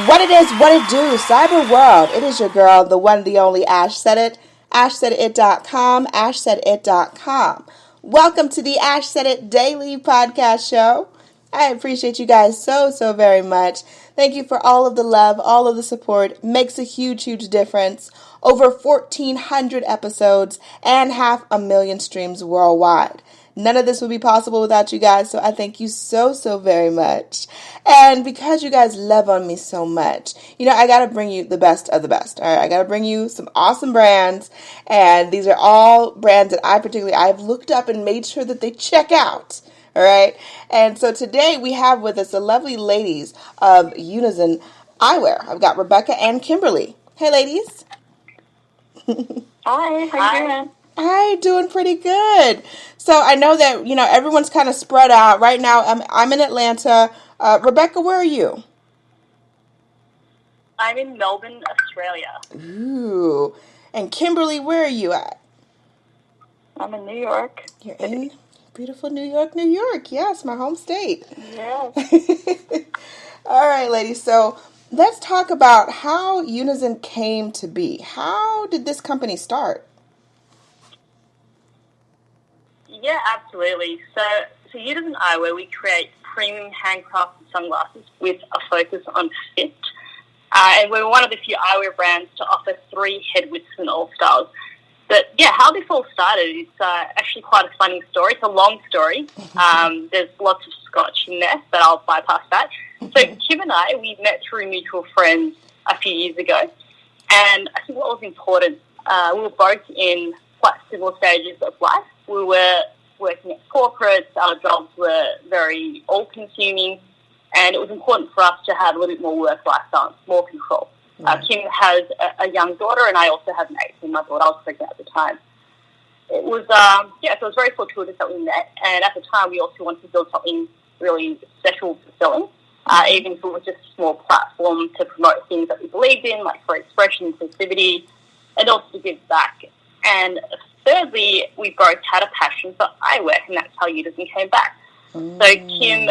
What it is, what it do, cyber world. It is your girl, the one, the only Ash Said It. AshSaidIt.com, AshSaidIt.com. Welcome to the Ash Said It Daily Podcast Show. I appreciate you guys so very much. Thank you for all of the love, all of the support. Makes a huge difference. Over 1,400 episodes and 500,000 streams worldwide. None of this would be possible without you guys, so I thank you so very much. And because you guys love on me so much, I gotta bring you the best of the best. All right, I gotta bring you some awesome brands, and these are all brands that I've looked up and made sure that they check out. All right, and so today we have with us the lovely ladies of Yunizon Eyewear. I've got Rebecca and Kimberly. Hey, ladies. Hi, how you doing? Hi, doing pretty good. So I know that, everyone's kind of spread out. Right now, I'm in Atlanta. Rebecca, where are you? I'm in Melbourne, Australia. Ooh. And Kimberly, where are you at? I'm in New York. You're in beautiful New York, New York. Yes, my home state. Yeah. All right, ladies. So let's talk about how Yunizon came to be. How did this company start? Yeah, absolutely. So Yunizon Eyewear, we create premium handcrafted sunglasses with a focus on fit. And we're one of the few eyewear brands to offer 3 head widths in all styles. But yeah, how this all started is actually quite a funny story. It's a long story. There's lots of scotch in there, but I'll bypass that. So Kim and I, we met through mutual friends a few years ago. And I think what was important, we were both in quite similar stages of life. We were working at corporates, our jobs were very all-consuming, and it was important for us to have a little bit more work-life balance, more control. Kim has a young daughter, and I also have an 18-month-old. I was pregnant at the time. It was, so it was very fortuitous that we met, and at the time we also wanted to build something really special for selling, even if it was just a small platform to promote things that we believed in, like free expression, inclusivity, and also to give back. And thirdly, we both had a passion for eyewear, and that's how Yunizon came back. So Kim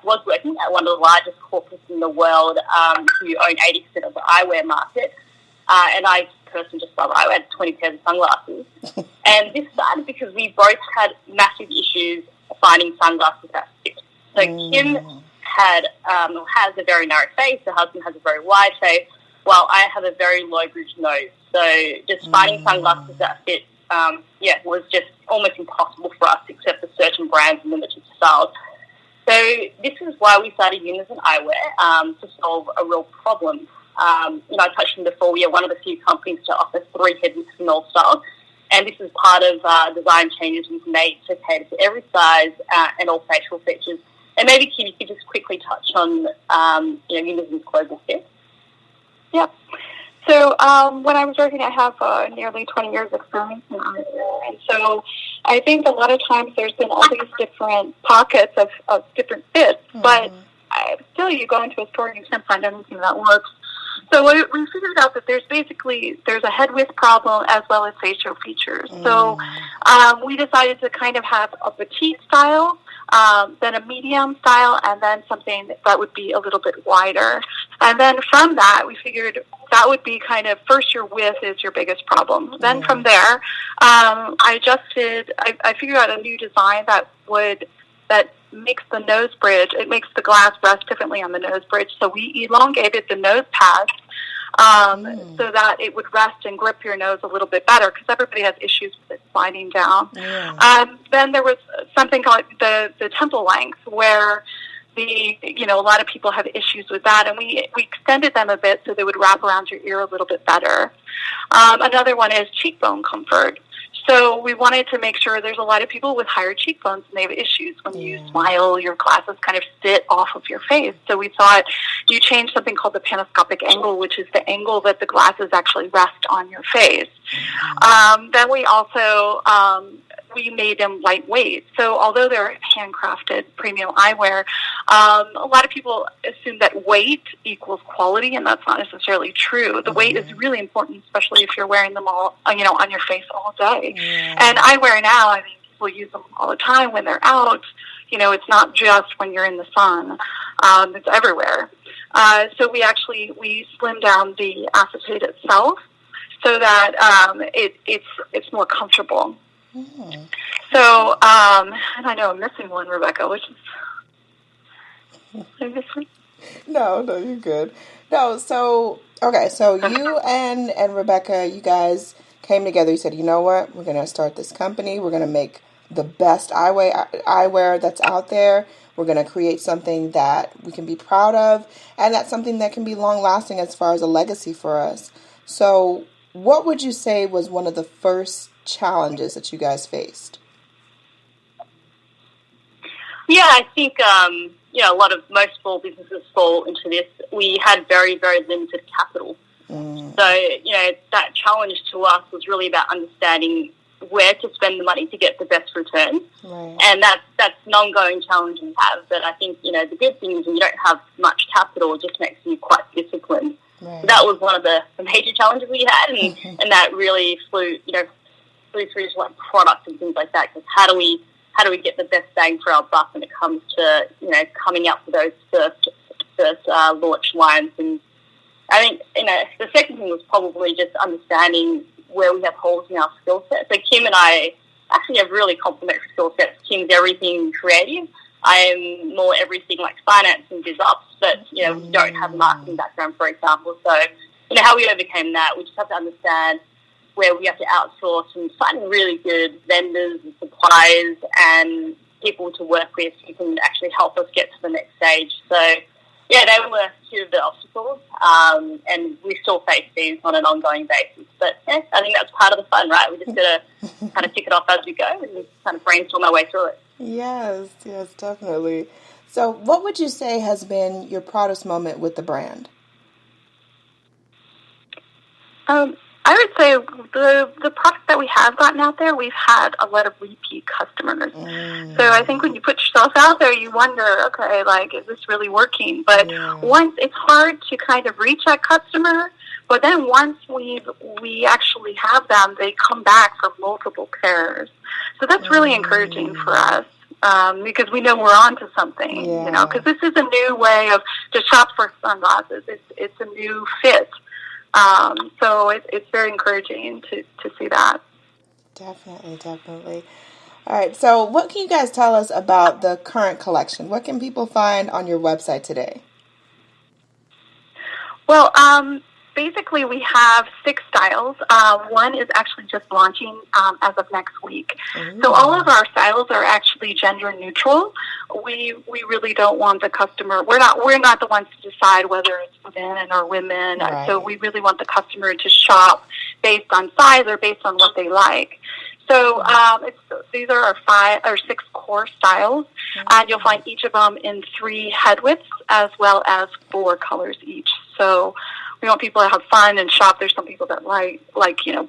was working at one of the largest corporates in the world who own 80% of the eyewear market. And I personally just love eyewear. I had 20 pairs of sunglasses. And this started because we both had massive issues finding sunglasses that fit. So Kim has a very narrow face. Her husband has a very wide face, while I have a very low bridge nose. So just finding sunglasses that fit, was just almost impossible for us, except for certain brands and limited styles. So this is why we started Yunizon Eyewear, to solve a real problem. I touched on before, we are one of the few companies to offer 3 head widths in all styles, and this is part of design changes we've made to cater to every size and all facial features. And maybe, Kim, you could just quickly touch on, Yunizon's global fit. Yep. So when I was working, I have nearly 20 years experience in eyewear. And so I think a lot of times there's been all these different pockets of different fits, but still you go into a store and you can't find anything that works. So we figured out that there's a head width problem as well as facial features. So we decided to kind of have a petite style, then a medium style, and then something that would be a little bit wider. And then from that, we figured that would be kind of, first your width is your biggest problem. Then from there, I figured out a new design that makes the nose bridge, it makes the glass rest differently on the nose bridge. So we elongated the nose pads so that it would rest and grip your nose a little bit better, because everybody has issues with it sliding down. Then there was something called the temple length, where a lot of people have issues with that, and we extended them a bit so they would wrap around your ear a little bit better. Another one is cheekbone comfort. So we wanted to make sure, there's a lot of people with higher cheekbones and they have issues. When you smile, your glasses kind of sit off of your face. So we thought you change something called the pantoscopic angle, which is the angle that the glasses actually rest on your face. Then we also we made them lightweight. So although they're handcrafted premium eyewear, a lot of people assume that weight equals quality, and that's not necessarily true. The weight is really important, especially if you're wearing them all, on your face all day. And eyewear now, people use them all the time when they're out. It's not just when you're in the sun. It's everywhere. So we slim down the acetate itself so that it's more comfortable. Mm. So, and I know I'm missing one, Rebecca, which is, I miss one? No, you're good. No, so, okay, so you and Rebecca, you guys came together. You said, you know what, we're going to start this company. We're going to make the best eyewear that's out there. We're going to create something that we can be proud of, and that's something that can be long-lasting as far as a legacy for us. So what would you say was one of the first challenges that you guys faced? Yeah, I think, most small businesses fall into this. We had very, very limited capital. Mm. So, that challenge to us was really about understanding where to spend the money to get the best return. Right. And that's an ongoing challenge we have. But I think, the good thing is when you don't have much capital, it just makes you quite disciplined. Right. So that was one of the major challenges we had. And that really flew through to like product and things like that. Because how do we get the best bang for our buck when it comes to, coming up with those first launch lines? And I think, the second thing was probably just understanding where we have holes in our skill set. So Kim and I actually have really complementary skill sets. Kim's everything creative. I am more everything like finance and biz ops, but, we don't have a marketing background, for example. So, how we overcame that, we just have to understand where we have to outsource and find really good vendors and suppliers and people to work with who can actually help us get to the next stage. So, yeah, they were two of the obstacles, and we still face these on an ongoing basis. But yeah, I think that's part of the fun, right? We just got to kind of tick it off as we go and kind of brainstorm our way through it. Yes, definitely. So what would you say has been your proudest moment with the brand? I would say the product that we have gotten out there, we've had a lot of repeat customers. Mm. So I think when you put yourself out there, you wonder, okay, like, is this really working? But once it's hard to kind of reach that customer, but then once we actually have them, they come back for multiple pairs. So that's really encouraging for us. Because we know we're on to something, because this is a new way to shop for sunglasses. It's a new fit. So it's very encouraging to see that. Definitely. All right. So what can you guys tell us about the current collection? What can people find on your website today? Well, basically we have 6 styles. One is actually just launching as of next week. Ooh. So all of our styles are actually gender neutral. We really don't want the customer. We're not the ones to decide whether it's men or women. Right. So we really want the customer to shop based on size or based on what they like. So these are our 6 core styles, and you'll find each of them in 3 head widths as well as 4 colors each. So we want people to have fun and shop. There's some people that like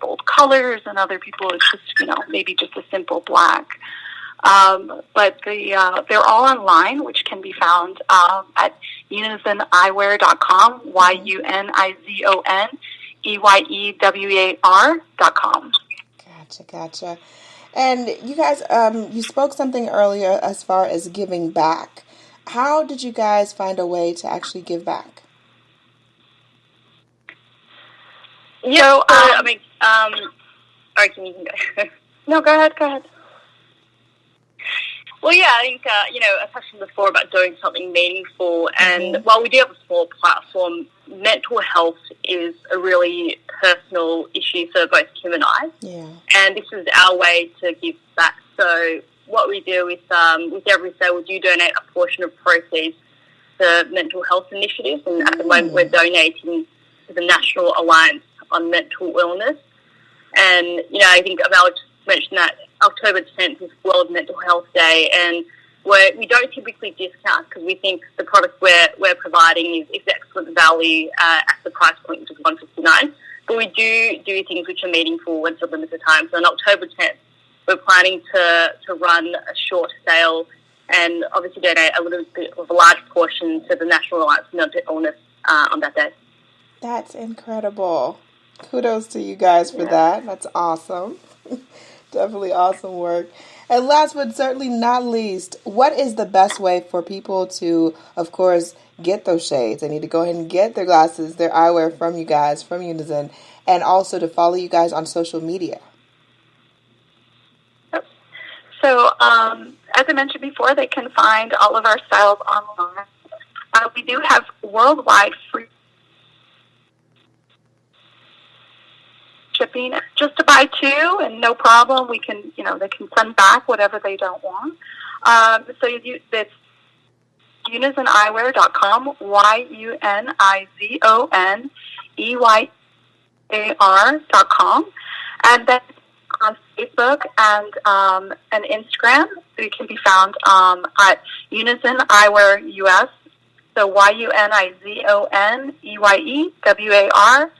bold colors, and other people it's just maybe just a simple black. But they're all online, which can be found at Yunizoneyewear.com, YUNIZON Gotcha. And you guys, you spoke something earlier as far as giving back. How did you guys find a way to actually give back? Yeah, sorry, can you go? No, go ahead. Well, yeah, I think, I touched on before about doing something meaningful. And while we do have a small platform, mental health is a really personal issue for both Kim and I. Yeah. And this is our way to give back. So what we do with every sale, we do donate a portion of proceeds to mental health initiatives. And at the moment, we're donating to the National Alliance on Mental Illness. And, I think I'll just mention that October 10th is World Mental Health Day, and we don't typically discount because we think the product we're providing is excellent value at the price point, which is $159. But we do things which are meaningful and for limited time. So on October 10th, we're planning to run a short sale and obviously donate a little bit of a large portion to the National Alliance for Mental Illness on that day. That's incredible. Kudos to you guys for that. That's awesome. Definitely awesome work. And last but certainly not least, what is the best way for people to, of course, get those shades? They need to go ahead and get their glasses, their eyewear from you guys, from Yunizon, and also to follow you guys on social media. So, as I mentioned before, they can find all of our styles online. We do have worldwide free shipping, just to buy two, and no problem. We can, they can send back whatever they don't want. So it's unizoneyewear.com, YUNIZONEYAR.com, and then on Facebook and Instagram, we can be found at Yunizon Eyewear US. So YUNIZONEYEWARUS.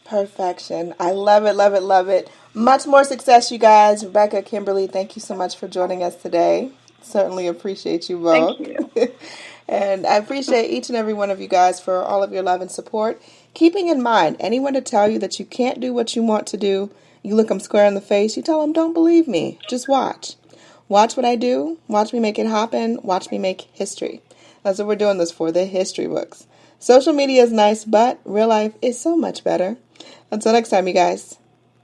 Perfection. I love it, love it, love it. Much more success, you guys. Rebecca, Kimberly, thank you so much for joining us today. Certainly appreciate you both. Thank you. And I appreciate each and every one of you guys for all of your love and support. Keeping in mind, anyone to tell you that you can't do what you want to do, you look them square in the face, you tell them, don't believe me. Just watch. Watch what I do. Watch me make it happen. Watch me make history. That's what we're doing this for, the history books. Social media is nice, but real life is so much better. Until next time, you guys.